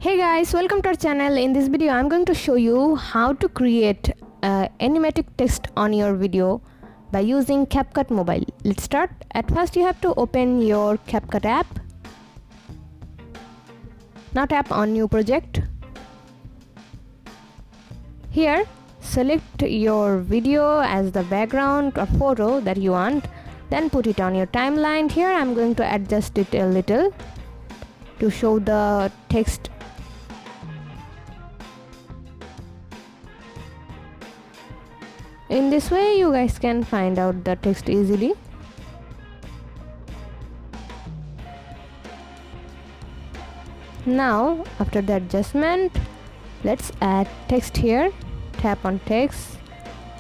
Hey guys, welcome to our channel. In this video I'm going to show you how to create animatic text on your video by using CapCut mobile. Let's start. At first you have to open your CapCut app. Now tap on new project. Here select your video as the background or photo that you want, then put it on your timeline. Here I'm going to adjust it a little to show the text. In this way you guys can find out the text easily. Now after the adjustment, let's add text here. Tap on text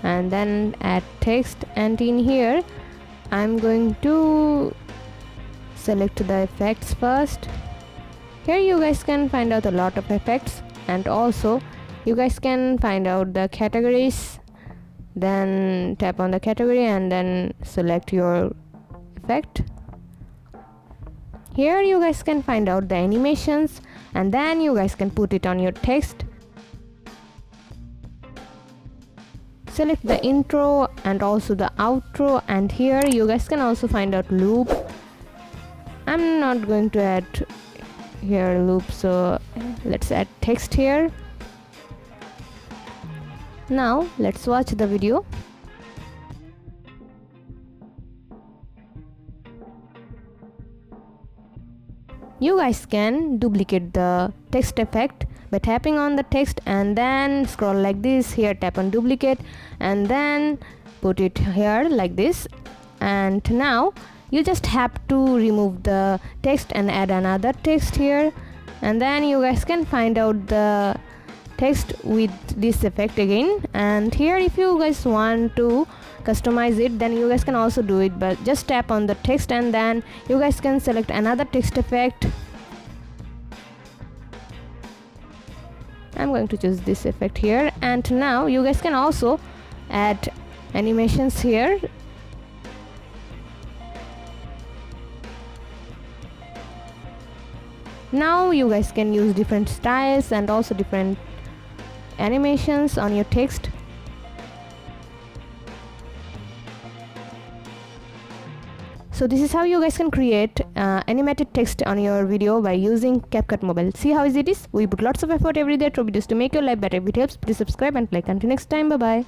and then add text, and in here I'm going to select the effects first. Here you guys can find out a lot of effects, and also you guys can find out the categories. Then tap on the category and then select your effect. Here you guys can find out the animations, and then you guys can put it on your text. Select the intro and also the outro, and here you guys can also find out loop. I'm not going to add here loop, so let's add text here. Now let's watch the video. You guys can duplicate the text effect by tapping on the text and then scroll like this. Here tap on duplicate and then put it here like this. And now you just have to remove the text and add another text here, and then you guys can find out the text with this effect again. And here if you guys want to customize it, then you guys can also do it, but just tap on the text and then you guys can select another text effect. I'm going to choose this effect here, and now you guys can also add animations here. Now you guys can use different styles and also different animations on your text. So this is how you guys can create animated text on your video by using CapCut mobile. See how easy it is? We put lots of effort every day to videos to make your life better. If it helps, please subscribe and like. Until next time, bye bye.